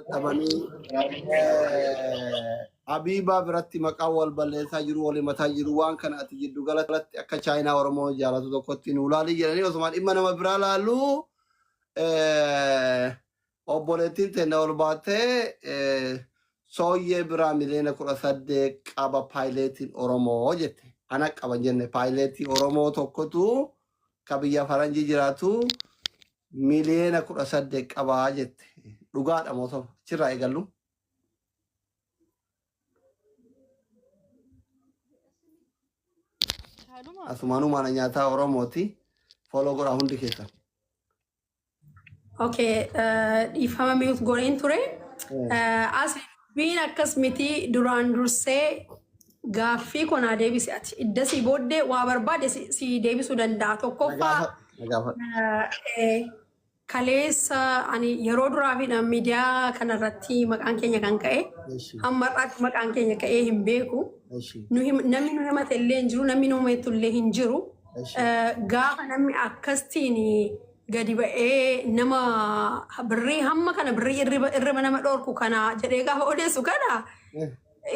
dadhabanii Habiba biratti maqaa wal balleessaa jiru wal himataa jiru waan kana ati jiddu galatti akka Chaayinaa Oromoo jaalatu tokkotti nu ilaalii jedhanii osuma dhimma nama biraa laallu obboleettiin tenne ol baattee sooyyee biraa miliyoona 18 qaba paayileetiin Oromoo jette. Ana qaban jenne paayileetii Oromoo tokkotu ka biyya faranjii jiraatu miliyoona 18 qabaa jette. Dhugaadha moo achirraa eegallu. Asumanu mana nyata Oromoti follow godha hundi keessa. Okay, ifama mute godheen ture. As biin akkas miti duraan dursee gaaffii konaa deebisi ati. Idda si booddee waa barbaade si deebisuu danda'a. Tokkoffaa kaleessa ani yeroo duraa fi miidiyaa kanarratti maqaan keenya kan ka'e amma irratti maqaan keenya ka'ee hin beeku. Namni nu himate illee hin jiru, namni nu himatu illee hin jiru. Gaafa namni akkastiin gadi ba'ee nama birrii hamma kana birrii irriba nama dhorku kana jedhee gaafa odeessu kana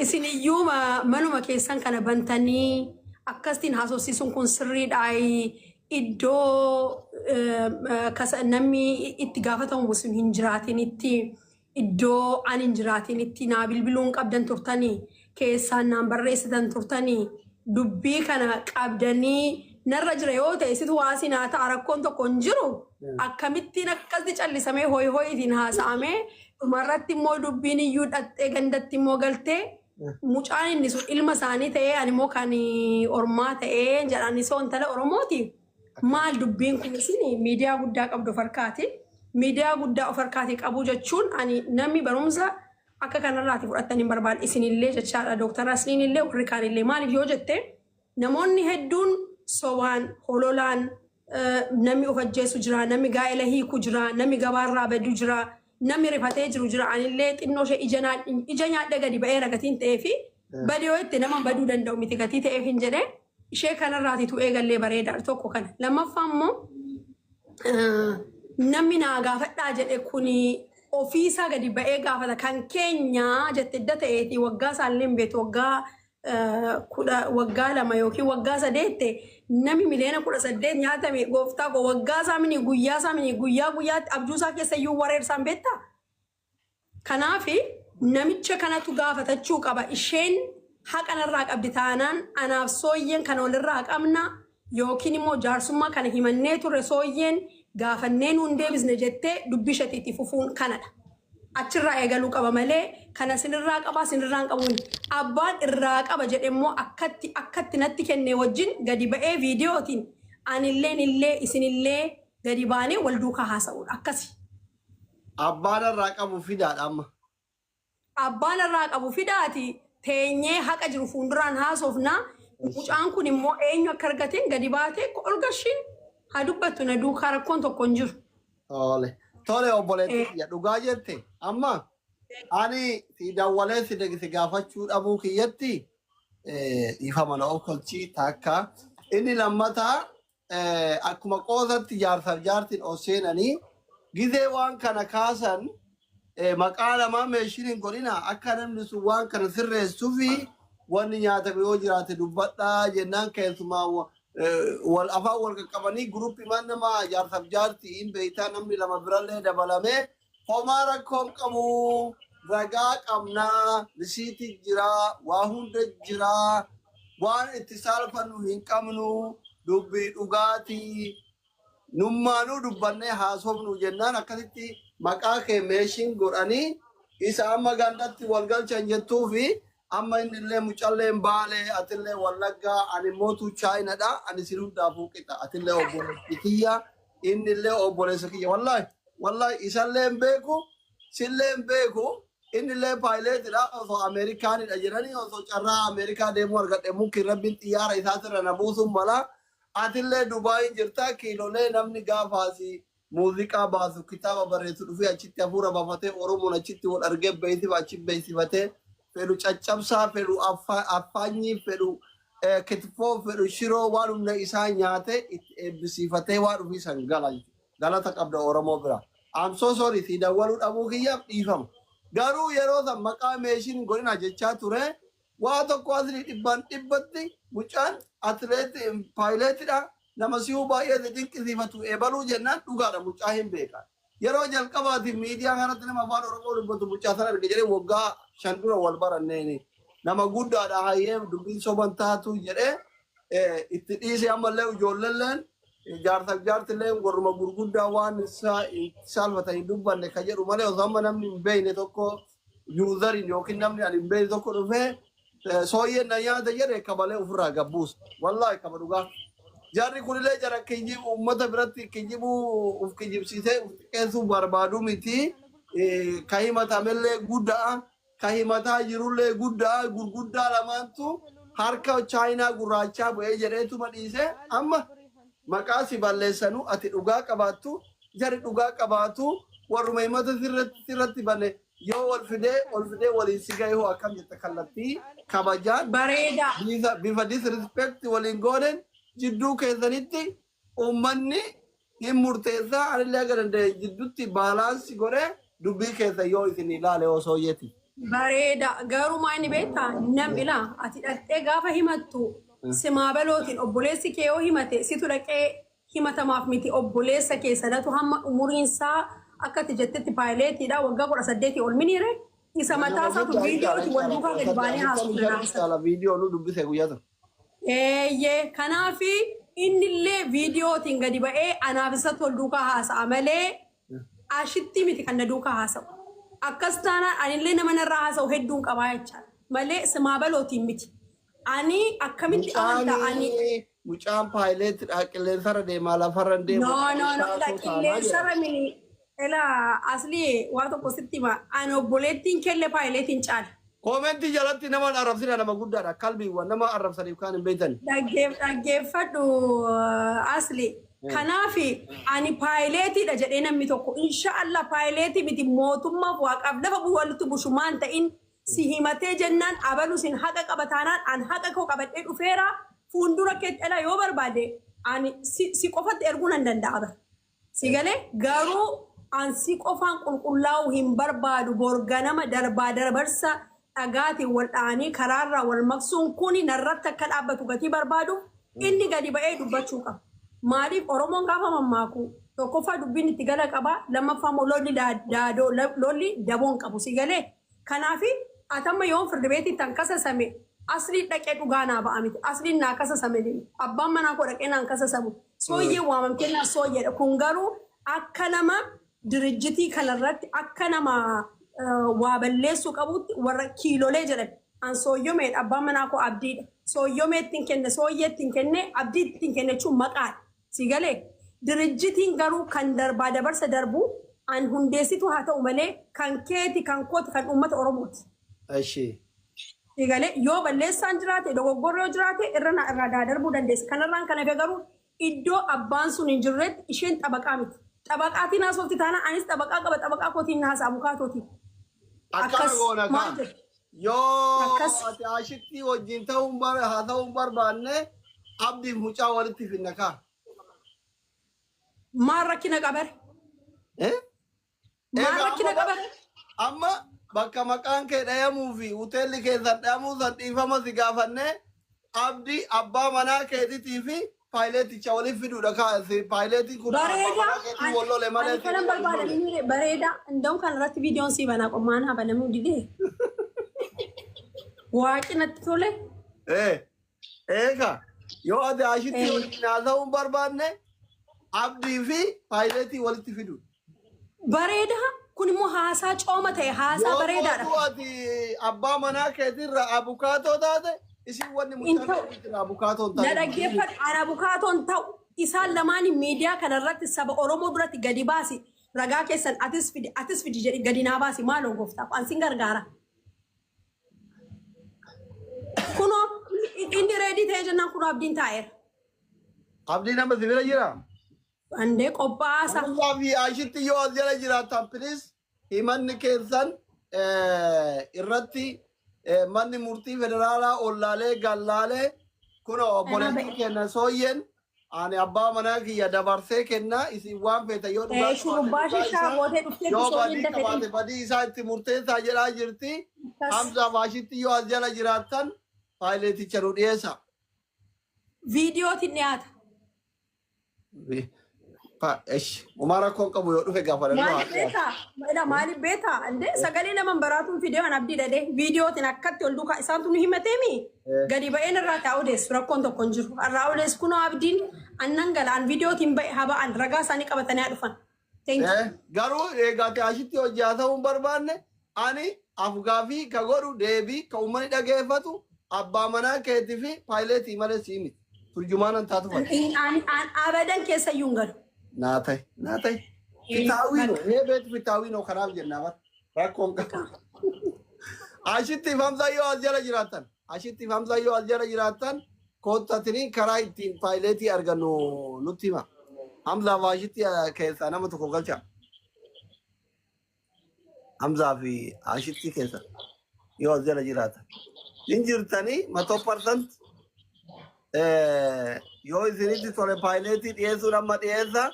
isin iyyuu manuma keessan kana bantanii akkastiin haasofsiisuun kun sirriidhaa. Iddoo namni itti gaafatamu sun hin jiraatin itti iddoo ani hin jiraatin itti naa bilbiluun qabdan turtanii keessaan naan barreessitan turtanii dubbii kana qabdanii narra jira yoo ta'e situ waasii naa ta'a rakkoon tokko hin jiru akkamittiin akkasii callisamee hoy hoyitiin haasa'amee dhumarratti immoo dubbiin iyyuu dhattee gandatti immoo galtee mucaan inni sun ilma isaanii ta'ee ani immoo kan ormaa ta'ee jedhan isoo intala Oromooti. Maal dubbiin kun isin miidiyaa guddaa qabdu of harkaati. Miidiyaa guddaa of harkaati qabu jechuun ani namni barumsa akka kanarraati fudhatanii hin barbaadu isinillee jechaadha. Dooktar Asliinillee warri kaanillee maaliif yoo jette namoonni hedduun sobaan hololaan namni of ajjeesu jira, namni gaa'ela hiiku jira, namni gabaarraa badu jira, namni rifatee jiru jira. Anillee xinnoo ishee ija nyaadha gadi ba'ee ragatiin ta'ee fi badii yoo itti nama baduu danda'u miti gatii ta'eef hin jedhee. Ishee kanarraatitu eegallee bareedaa tokko kana. Lammaffaa immoo namni naa gaafadhaa jedhe kuni ofiisaa gadi ba'ee gaafata kan keenya jette edda ta'eeti waggaa isaallee hin beektu waggaa 2 yookiin waggaa 8 namni miliyoona 18 nyaatame gooftaa koo waggaa isaa mini guyyaa isaa mini guyyaatti abjuusaa keessa iyyuu wareersaan beektaa. Kanaaf namicha kanatu gaafatachuu qaba. Isheen haqanarraa qabdi taanaan anaaf sooyyeen kan walirraa qabna yookiin immoo jaarsummaa kana himannee turre sooyyeen gaafannee nuun deebisne jettee dubbishatiitti fufuun kanadha. Achirraa eegaluu qaba malee kana sinirraa qabaa sinirraan qabuun abbaan irraa qaba jedhe immoo akkatti natti kennee wajjin gadi ba'ee viidiyootiin anillee isinillee gadi baanee wal duukaa haasa'uudha akkasi. Abbaan irraa qabu fidaadha amma. Abbaan irraa qabu fidaati. Teenyee haqa jiru fuulduraan haasofna mucaan kun immoo eenyu akka argateen gadi baatee ol gashiin haa dubbattu na duukaa rakkoon tokko hin jiru. Tole obboleetti dhugaa jette amma ani si dawwalee si gaafachuu dhabuu kiyyatti dhiifama na okkolchii takka inni lammataa akkuma qoosatti jaarsaaf jaartiin ol seenanii gizee waan kana kaasan maqaa lamaa meeshiniin godhina akka namni sun waan kana sirreessuu fi wanni nyaatame yoo jiraate dubbadhaa jennaan keessumaa wal afaan wal qaqqabanii guruppii man nama jaarsaaf jaartiin beektaa namni lama birallee dabalamee homaa rakkoon qabu ragaa qabnaa risiitii jira waa hunda jira waan itti saalfannu hin qabnu dubbii dhugaatii nummaanuu dubbannee haasofnu jennaan akkasitti maqaa kee meeshiin godhanii isa amma gandatti wal galchan jettuu fi amma innillee mucalleen baalee atillee wallaggaa ani mootu chaayinadha ani si hundaafuu qixa atillee obboleessi kiyya innillee obboleessa kiyya wallahi isallee hin beeku sillee hin beeku innillee paayileetidha osoo ameerikaanidha jedhanii osoo carraa ameerikaa deemuu argadhe mukkiin rabbiin xiyyaara isaatirra na buusuun mala atillee Dubaay jirta kiilolee namni gaafaasi muuziqaa baasu kitaaba barreessu dhufee achitti hafuura baafatee Oromoon achitti wal argee beeksifate achi beeksifatee fedhu caccabsaa fedhu affaanyii fedhu kitifoo fedhu shiroo waan humna isaa nyaate itti eebbisiifatee waan dhufii san galata qabda Oromoo bira. I'm so sorry si dawwaluu dhabuu kiyyaaf dhiifama. Garuu yeroo san maqaa meeshiin godina jechaa ture. Waa tokko asii dhibbatti mucaan atileetii paayileetidha. Nama si'uu baay'ee dinqisiifatu eebaluu jennaan dhugaadha mucaa hin beekan. Yeroo jalqabaatiif miidiyaa kanatti nama afaan Oromoo dubbatu mucaa sana arge jedhee waggaa 5 dura wal baranneeni. Nama guddaadha hayyee dubbiin soban taatu jedhee itti dhiisee ammallee ijoolleen jaarsaaf jaartillee warruma gurguddaa waan saalfatanii dubbanne ka jedhu malee osoo amma namni hin beekne tokko yuuzariin yookiin namni ani hin beekne tokko dhufee sooyyeen na nyaata jedhe kabalee ofirraa gabbuusa. Wallaahi kaba dhugaa. Jarri kunillee jara kijibuu uummata biratti kijibuu uf kijibsiisee uf xiqqeessuu barbaadu miti. Ka himatamellee guddaa ka himataa jirullee gurguddaa lamaantu harka chaayinaa gurraachaa bu'ee jedheetuma dhiise amma maqaa si balleessanu ati dhugaa qabaattu jarri dhugaa qabaatu warruma himata sirratti banne yoo wal fidee waliin si gahee hoo akkam jette kallattii kabajaan bareeda bifa disrespect waliin goonen jidduu keessanitti uummanni hin murteessaa anillee aga danda'e jidduutti baalaansi godhee dubbii keessa yoo isin ilaale osoo yeeti. bareeda garuu maayini beektaa nam ilaa ati dhaqxee gaafa himattu simaa balootiin obboleessi kee yoo himate situ dhaqee himatamaaf miti obboleessa kee sanatu hamma umuriinsaa akka ati jettetti paayileetiidha waggaa 18 ol miniire isa mataa isaatu viidiyooti wal duukaa gadi baanee haasofnaa. Viidiyoo nu dubbise guyyaa tokko. Eeyyee kanaafi innillee viidiyootiin gadi ba'ee anaaf isatti wal duukaa haasa'a malee ashitti miti kan na duukaa haasa'u. Akkas taanaan anillee nama narraa haasa'u hedduun qabaa jechaadha malee simaa balootiin miti. Ani akkamitti amantaa ani. Mucaan paayileetidha qilleensarra deemaa lafarra deemaa. No qilleensarra mini elaa asli waa tokko sitti hima ani obboleettiin kelle paayileetiin caala. Koomenti jalatti nama arrabsina nama guddaadha qalbiiwwan nama arrabsaniif kaan hin beektan. Dhaggeeffadhu asli. Kanaafi ani paayileetiidha jedhee namni tokko inshaallah paayileetii miti mootummaaf waaqaaf lafa walitti bushumaan ta'in si himatee jennaan abalu sin haqa qabataanaan an haqa koo qabadhee dhufeera fuuldura keetti yoo barbaade ani si qofatti erguu nan danda'a bara. Si galee garuu an si qofaan qulqullaa'uu hin barbaadu borganama darbaa darbarsa dhagaatiin wal dha'anii karaarraa wal maqsuun kuni narratti akka dhaabbatu gatii barbaadu inni gadi ba'ee dubbachuu qaba. Maaliif Oromoon gaafa mammaaku tokkoffaa dubbiin itti gala qaba lammaffaa immoo lolli daboon qabu si galee kanaafi atamma yoon firdi beetitti an kasasame asli dhaqee dhugaa naa ba'a miti asli naa kasasame abbaan manaa koo dhaqee naan kasasamu sooyyee waamamtee naa sooyyeedha kun garuu akka nama dirijjitii kanarratti akka nama waa balleessuu qabutti warra kiilolee jedhan an sooyyomeedha abbaan manaa koo abdiidha sooyyomeettiin kenne sooyyeettiin kenne abdiittiin kenne jechuun maqaadha. Si galee dirijjitiin garuu kan darbaa dabarsa darbu an hundeessitu haa ta'u malee kan keeti kan kooti kan uummata Oromooti. Si galee yoo balleessaan jiraate dogoggorri yoo jiraate irraa darbuu dandeessa. Kanarraan kan hafe garuu iddoo abbaan sun hin jirretti isheen xabaqaa miti. Xabaqaatiin haasofti taana anis xabaqaa qaba xabaqaa kootiin haasa abukaatooti. Akkana goona kan yoo ati ashitti wajjin ta'uun barbaanne abdiif mucaa walitti finna kaa. Maal rakkina qabare? Maal rakkina qabare? Amma bakka maqaan kee dhayamuu fi hoteelli keessan dhayamuu san dhiifama si gaafannee abdii abbaa manaa keetiitii fi paayileeticha waliif fiduudha kaa'e paayileetiin kun bareeda wallole malee kanan barbaadanii bareeda inda'u kan irratti viidiyoon si banaa qommaan haa banamuu didee waaqinatti tole. Eega yoo ati ashitti waliin haasa'uun barbaanne abdii fi paayileetii walitti fidu. Bareeda kun immoo haasaa cooma ta'e haasaa bareedaadha. Yoo ati abbaa manaa keetirra abukaatoo taate isin wanni mucaan abukaatoon taate. Na dhaggeeffadhu aan abukaatoon ta'u isaan lamaan miidiyaa kanarratti saba Oromoo duratti gadi baasi ragaa keessan atis fidi jedhi gadi naa baasi maaloo gooftaaf an sin gargaara. Kunoo inni reedii ta'ee jennaan kunoo abdiin taa'eera. Abdiin amma sibira jira. Andee qophaasa. Allah fi ashitti yoo as jala jiraatan please himanni keessan irratti manni murtii federaalaa ollaalee gallaalee kun obboleettii kenna sooyyeen ani abbaa manaa kiyya dabarsee kennaa isin waan feeta yoo dhugaa Shurubbaa shishaa bootee dhuftee yoo bisoo badii hin qabaate dafetin. badii isaa itti murteessaa jedhaa jirti. Hamza maashitti yoo as jala jiraattan paayileeticha nu dhiyeessa. Viidiyootiin dhiyaata. Umara kon qabu yoo dhufe gaafa Maaliif beekaa? Sagalee naman baraatuun viidiyoon abdii dhadhee viidiyootiin akkatti ol duukaa isaantu nu himateemi. Gadi ba'een irraa taa'u deessu rakkoon tokko hin jiru. Irraa odeessu kunoo abdiin annan galaan viidiyootiin ba'e haba'an ragaa isaanii qabatanii haa dhufan. Garuu eegaate ashitti hojii haa ta'uu hin barbaanne ani afgaafii ka godhu deebii ka uummanni dhageeffatu abbaa manaa keetii fi paayileetii malee sii miti. Turjumaanan taatu abadan keessa iyyuu hin galu. Naatay. Fitaawino, beetu fitaawino kanaaf jennaa bar. Rakkoon qaba. Ashittiif Hamza yoo as jala jiraattan. Ashittiif Hamza yoo as jala jiraattan koottatanii karaa ittiin paayileetii argannu nutti hima. Hamzaa fi Ashitti keessaa nama tokko galcha. Hamzaa fi Ashitti keessa yoo as jala jiraattan. Hin jirtanii 100% yoo isinitti tole paayileetii dhiyeessuun amma dhiyeessa.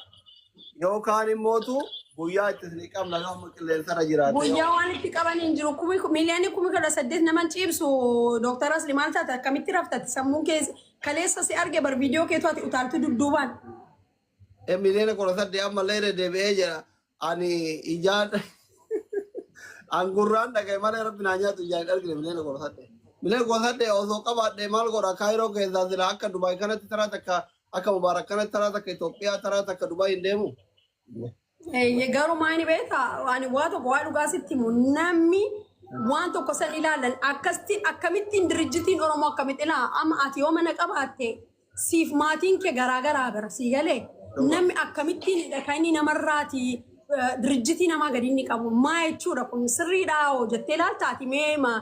Yookaan immootu guyyaa itti isin qabna gaafa qilleensarra jiraate. Guyyaa waan itti qaban hin jiru. Miliyoonii 18,000 naman ciibsu Dr. Asli maal taate akkamitti raftati sammuun keessa kaleessa si arge bar viidiyoo keetu ati utaaltu dudduubaan. Miliyoona 18 ammallee deebi'ee jira. Ani ijaan angurraan dhagaye malee rabbi naa nyaatu ijaan argine miliyoona 18. Miliyoona 18 osoo qabaadhee maal godha Kaayiroo keessaa jira akka Dubaay kanatti taraa takka akka Mubaarak kanatti taraa takka Itoophiyaa taraa takka Dubaay hin deemu. Garuu maani beektaa waan tokko waa dhugaa sitti himu namni waan tokko san ilaalan akkamittiin dirijjitiin Oromoo akkamitti ilaa amma ati yoo mana qabaatte siif maatiin kee garaagaraa bira sii galee namni akkamittiin kan inni namarraati dirijjitii namaa gadi inni qabu maa jechuudha kun sirriidhaa jettee ilaaltaati meema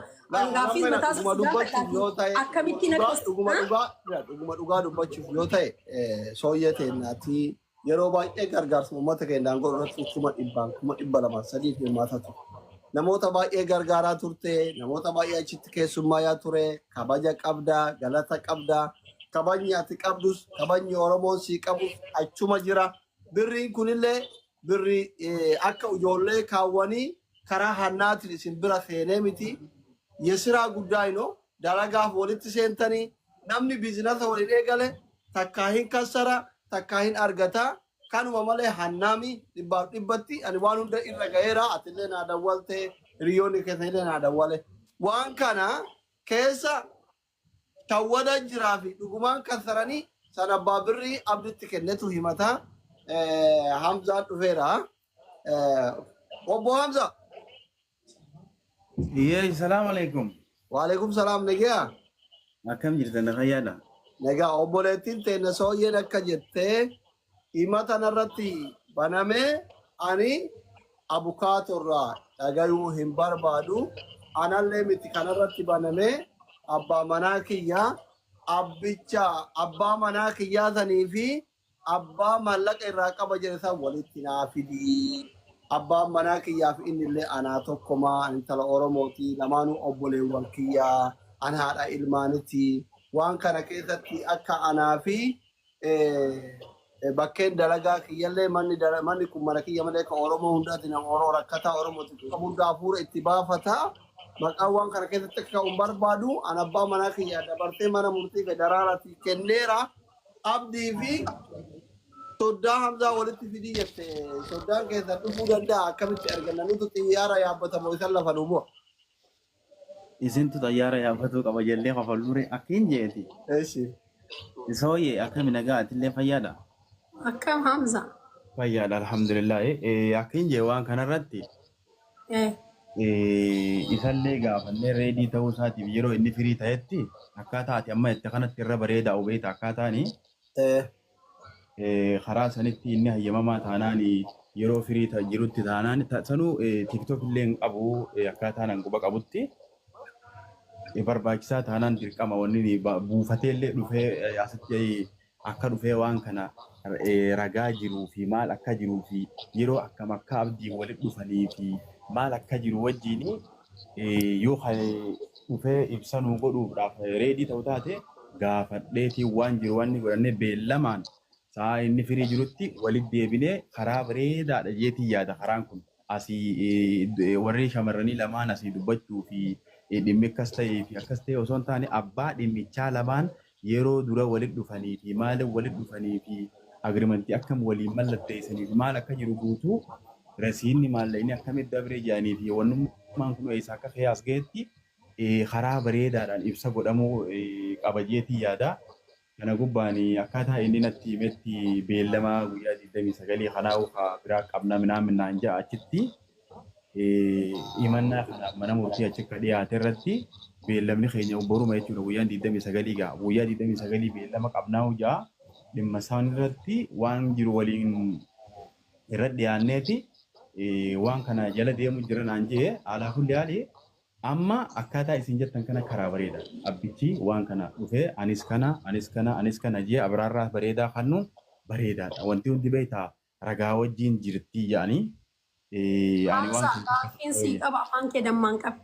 angaaffis mataa akkamittiin dhuguma dhugaa dubbachuuf yoo ta'e sooyyee teennaati. Yeroo baay'ee gargaarsa uummata keenyaan godhatu 200,000 hirmaatatu. Namoota baay'ee gargaaraa turte, namoota baay'ee achitti keessummaa ture, kabaja qabdaa, galata qabdaa, kabajni ati qabdus, kabajni Oromoon sii qabus achuma jira. Birriin kunillee birri akka ijoollee kaawwanii karaa hannaatiin isin bira seenee miti. Yesiraa guddaa inoo dalagaaf walitti seentanii namni biizinasa waliin eegale takkaa hin kassara. Takkahin argata kanuma malee hannaami dhibbaaf dhibbatti ani waan hunda irra ga'eera atillee naa dawwalte hiriyoonni keessanillee naa dawwale waan kana keessa tawwada jiraa fi dhugumaan kassaranii san abbaa birrii abditti kennetu himata Hamzaan dhufeera. Obbo Hamza. Salaam alaikum. Wa alaikum salaam nagaa. Akkam jirtan fayyaadha. Nagaa obboleettiin teenya sooyyeen akka jettee himata narratti banamee ani abukaatorraa dhagayuu hin barbaadu. Anallee miti kanarratti banamee abbaa manaa kiyyaa abbicha abbaa manaa kiyyaa sanii fi abbaa mallaqa irraa qaba jedhe san walitti naa fidii. Abbaan manaa kiyyaa fi innillee anaa tokkomaa intala Oromooti lamaanuu obboleewwan kiyyaa an haadha ilmaanitti. Waan kana keessatti akka anaa fi bakkeen dalagaa kiyyallee manni kun mana kiyya malee kan Oromoo hundaati nama Oromoo rakkataa Oromooti qabu hundaa hafuura itti baafata. Maqaan waan kana keessatti akka hin barbaadu an abbaa manaa kiyya dabartee mana murtii federaalaatti kenneera. Abdii fi soddaa Hamzaa walitti fidii jette soddaan keessa dhufuu danda'a akkamitti argannaniitu xiyyaara yaabbatamu isan lafa dhumu. Isintu xayyaara yaabbatuu qaba jallee kafalluure akkiin jeeti. Sooyyee akkami nagaatillee fayyaadha. Akkam Hamza. Fayyaadha alhamdulillah. Akkiin jee waan kanarratti isallee gaafannee reedii ta'uu isaatiif yeroo inni firii ta'etti akkaataa ati amma itti kanatti irra bareedaa hubeeta akkaataani karaa sanitti inni hayyamamaa taanaan yeroo firii jirutti taanaan sanuu tiktok illee hin qabu akkaataan hanquba qabutti. Barbaachisaa taanaan dirqama wanni buufatee illee dhufee asitti akka dhufee waan kana ragaa jiruu fi maal akka jiruu fi yeroo akkam akka abdiin walitti dhufanii fi maal akka jiru wajjin yoo dhufee ibsanuu godhuudhaaf reedii ta'u taate gaafadheetiin waan jiru wanni godhannee beellamaan saa inni firii jirutti walitti deebinee karaa bareedaadha jeetii yaada karaan kun asii warri shamarranii lamaan asii dubbachuu fi dhimmi akkas ta'e osoo hin taane abbaa dhimmichaa lamaan yeroo dura walitti dhufanii fi maal walitti dhufanii fi agriimentii akkam waliin mallatteessanii fi maal akka jiru guutuu rasiinni maallaqni akkamitti dabree jaanii fi wannummaan kun eessa akka fe'ee as ga'etti karaa bareedaadhaan ibsa godhamuu qaba jeetii yaada. Kana gubbaan akkaataa inni natti himetti beellama guyyaa 29 kanaa'u biraa qabna minaan ja'a achitti himannaa kanaaf mana murtii achi akka dhiyaate irratti beellamni keenya boruma jechuudha guyyaan 29 gaa guyyaa 29 beellama qabnaa'u ja'a dhimma isaan irratti waan jiru waliin irra dhiyaanneeti waan kana jala deemu jira naan jee alaa kulli haalii amma akkaataa isin jettan kana karaa bareeda abbichi waan kana dhufee anis kana jee abraarraa bareedaa kannu bareedaadha wanti hundi beektaa ragaa wajjin jirti yaani ani waan kun si qaba afaan kee dammaan qaba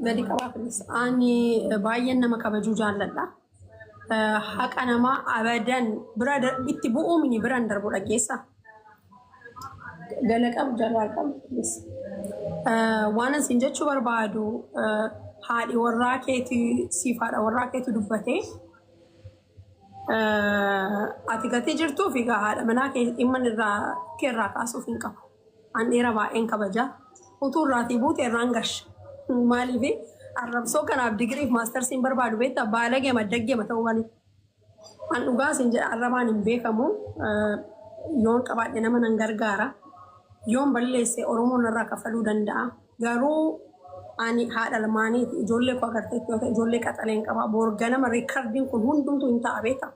gadi qabaa kunis ani baay'een nama kabajuu jaalladha haqa namaa abadan bira itti bu'uu mini biraan darbu dhageessa galaqab jalaqab waan isin jechuu barbaadu haadhi warraa keetii siifaadha warraa keetii dubbatee ati gatee jirtuu fi haadha manaa kee dhimma irraa kaasuuf hin qabu. An dheeraa baay'een kabaja. Utuu irraatii buute irraan gasha. Maaliif arrabsoo kanaaf digiriif maastarsiin barbaadu beektaa baalagee maddaggeema ta'uu malee. An dhugaa isin jedha arrabaan hin beekamu yoon qabaadhe nama nan gargaara. Yoon balleesse Oromoon irraa kafaluu danda'a. Garuu ani haadha lamaaniiti ijoollee koo agarteetti yoo ta'e ijoollee qaxaleen qaba. Boorganama riikardiin kun hundumtuu hin ta'a beektaa.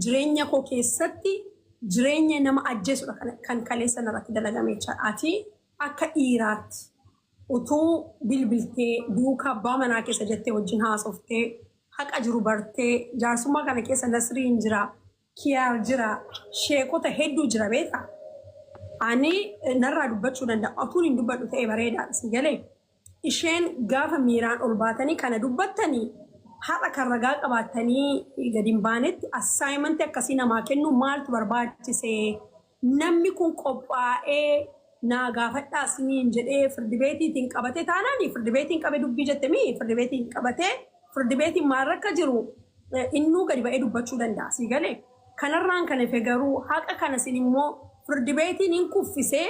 Jireenya koo keessatti jireenya nama ajjeesudha kan kaleessan irratti dalagame jecha. Ati akka dhiiraatti utuu bilbiltee duukaa abbaa manaa keessa jettee wajjin haasoftee haqa jiru bartee jaarsummaa kana keessa Nasriin jira, Kiyaar jira, sheekota hedduu jira beektaa. Ani narraa dubbachuu danda'a. Atuun hin dubbadhu ta'e bareedaadha si galee. Isheen gaafa miiraan ol baatanii kana dubbattanii haadha kan ragaa qabaatanii gadi hin baanetti assaayimentii akkasii namaa kennu maaltu barbaachise namni kun qophaa'ee naa gaafadhaa isiniin jedhee firdibeetiitiin qabate taanaani firdibeetiin qabe dubbii jettemii firdibeetiin qabatee firdibeetiin maal rakka jiru innuu gadi ba'ee dubbachuu danda'a si galee. Kanarraan kan efe garuu haqa kana sin immoo firdibeetiin hin kuffisee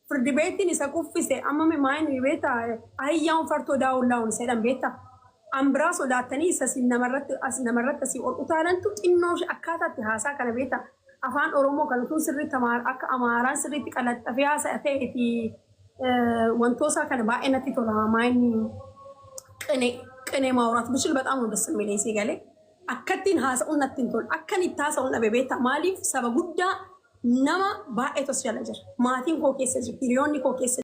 firdibeetiin isa kuffise amma maayin beektaa ayyaan fartoo daawullaa'uun seedhan beektaa. Ambiraa sodaatanii isa namarratti asii ol utaalantu xinnoo akkaataatti haasaa kana beektaa. Afaan Oromoo kanatu sirriitti akka Amaaraan sirriitti qalaxxafee haasa'a ta'ee fi wantoosaa kana baay'ee natti tola. Maayin qinee maawuraatu bishil baxaan nu dassa mileesii galee akkattiin haasa'uun natti hin tolu. Akkan itti haasa'uun dhabe beektaa maaliif saba guddaa nama baay'ee tos jala jira. Maatiin koo keessa jiru, hiriyoonni koo keessa